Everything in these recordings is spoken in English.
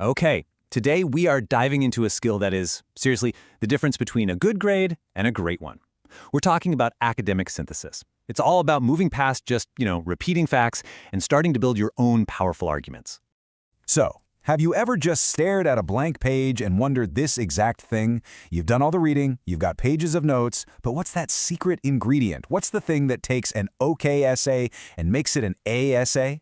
Okay, today we are diving into a skill that is, seriously, the difference between a good grade and a great one. We're talking about academic synthesis. It's all about moving past just, repeating facts and starting to build your own powerful arguments. So, have you ever just stared at a blank page and wondered this exact thing? You've done all the reading, you've got pages of notes, but what's that secret ingredient? What's the thing that takes an okay essay and makes it an A essay?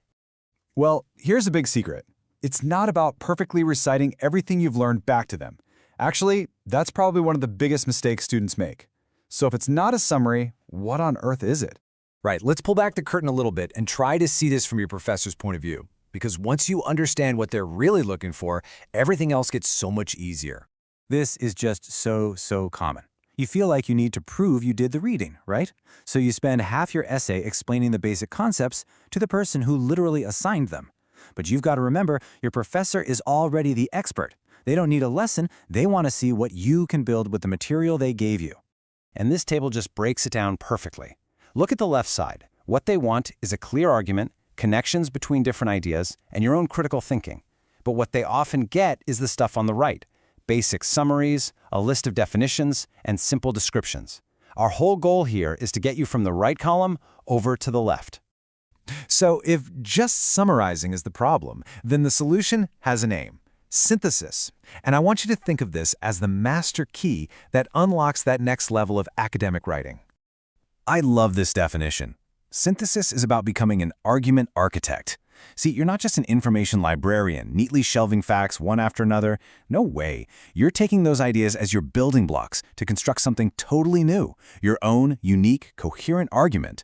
Well, here's a big secret. It's not about perfectly reciting everything you've learned back to them. Actually, that's probably one of the biggest mistakes students make. So if it's not a summary, what on earth is it? Right, let's pull back the curtain a little bit and try to see this from your professor's point of view. Because once you understand what they're really looking for, everything else gets so much easier. This is just so common. You feel like you need to prove you did the reading, right? So you spend half your essay explaining the basic concepts to the person who literally assigned them. But you've got to remember, your professor is already the expert. They don't need a lesson, they want to see what you can build with the material they gave you. And this table just breaks it down perfectly. Look at the left side. What they want is a clear argument, connections between different ideas, and your own critical thinking. But what they often get is the stuff on the right. Basic summaries, a list of definitions, and simple descriptions. Our whole goal here is to get you from the right column over to the left. So if just summarizing is the problem, then the solution has a name: synthesis. And I want you to think of this as the master key that unlocks that next level of academic writing. I love this definition. Synthesis is about becoming an argument architect. See, you're not just an information librarian, neatly shelving facts one after another. No way. You're taking those ideas as your building blocks to construct something totally new, your own unique, coherent argument.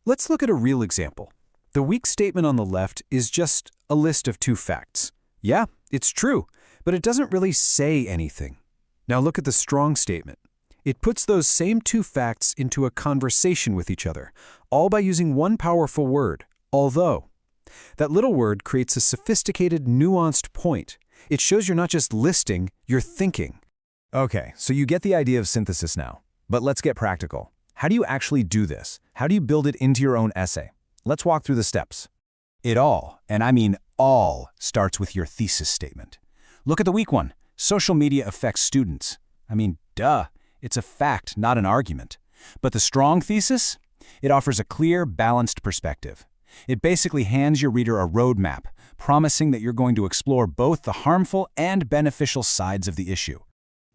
Let's look at a real example. The weak statement on the left is just a list of two facts. Yeah, it's true, but it doesn't really say anything. Now look at the strong statement. It puts those same two facts into a conversation with each other, all by using one powerful word, although. That little word creates a sophisticated, nuanced point. It shows you're not just listing, you're thinking. Okay, so you get the idea of synthesis now. But let's get practical. How do you actually do this? How do you build it into your own essay? Let's walk through the steps. It all, and I mean all, starts with your thesis statement. Look at the weak one. Social media affects students. I mean, duh. It's a fact, not an argument. But the strong thesis? It offers a clear, balanced perspective. It basically hands your reader a roadmap, promising that you're going to explore both the harmful and beneficial sides of the issue.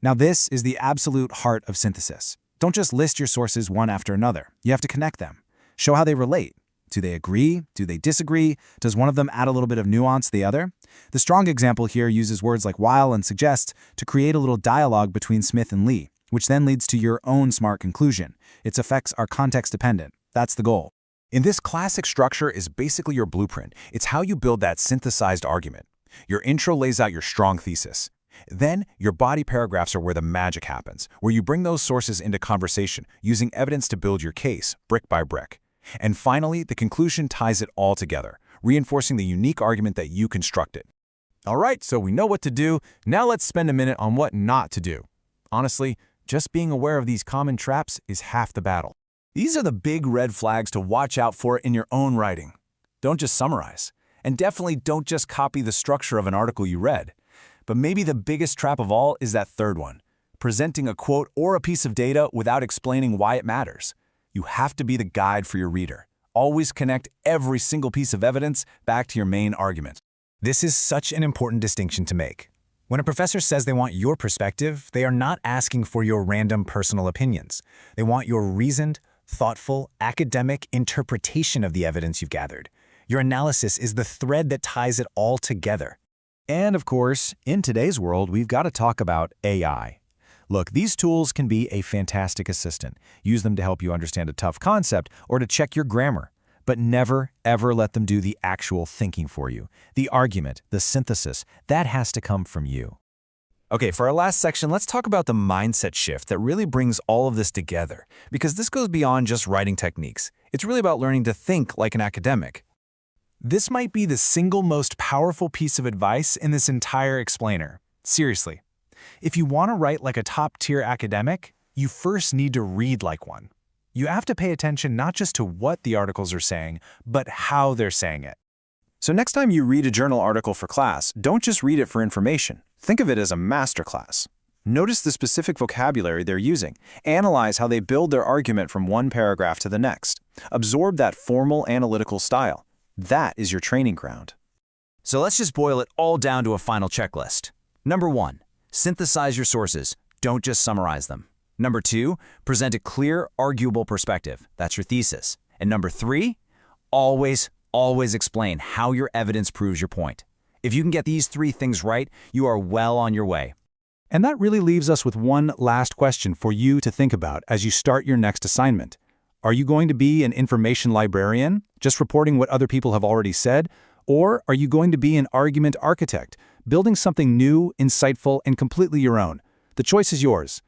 Now this is the absolute heart of synthesis. Don't just list your sources one after another. You have to connect them. Show how they relate. Do they agree? Do they disagree? Does one of them add a little bit of nuance to the other? The strong example here uses words like while and suggest to create a little dialogue between Smith and Lee, which then leads to your own smart conclusion. Its effects are context-dependent. That's the goal. In this classic structure is basically your blueprint. It's how you build that synthesized argument. Your intro lays out your strong thesis. Then, your body paragraphs are where the magic happens, where you bring those sources into conversation, using evidence to build your case, brick by brick. And finally, the conclusion ties it all together, reinforcing the unique argument that you constructed. All right, so we know what to do. Now let's spend a minute on what not to do. Honestly, just being aware of these common traps is half the battle. These are the big red flags to watch out for in your own writing. Don't just summarize. And definitely don't just copy the structure of an article you read. But maybe the biggest trap of all is that third one, presenting a quote or a piece of data without explaining why it matters. You have to be the guide for your reader. Always connect every single piece of evidence back to your main argument. This is such an important distinction to make. When a professor says they want your perspective, they are not asking for your random personal opinions. They want your reasoned, thoughtful, academic interpretation of the evidence you've gathered. Your analysis is the thread that ties it all together. And of course, in today's world, we've got to talk about AI. Look, these tools can be a fantastic assistant. Use them to help you understand a tough concept or to check your grammar. But never, ever let them do the actual thinking for you. The argument, the synthesis, that has to come from you. Okay, for our last section, let's talk about the mindset shift that really brings all of this together, because this goes beyond just writing techniques. It's really about learning to think like an academic. This might be the single most powerful piece of advice in this entire explainer. Seriously. If you want to write like a top-tier academic, you first need to read like one. You have to pay attention not just to what the articles are saying, but how they're saying it. So next time you read a journal article for class, don't just read it for information. Think of it as a masterclass. Notice the specific vocabulary they're using. Analyze how they build their argument from one paragraph to the next. Absorb that formal analytical style. That is your training ground. So let's just boil it all down to a final checklist. Number 1, synthesize your sources. Don't just summarize them. Number 2, present a clear, arguable perspective. That's your thesis. And number 3, always explain how your evidence proves your point. If you can get these 3 things right, you are well on your way. And that really leaves us with one last question for you to think about as you start your next assignment. Are you going to be an information librarian, just reporting what other people have already said? Or are you going to be an argument architect, building something new, insightful, and completely your own? The choice is yours.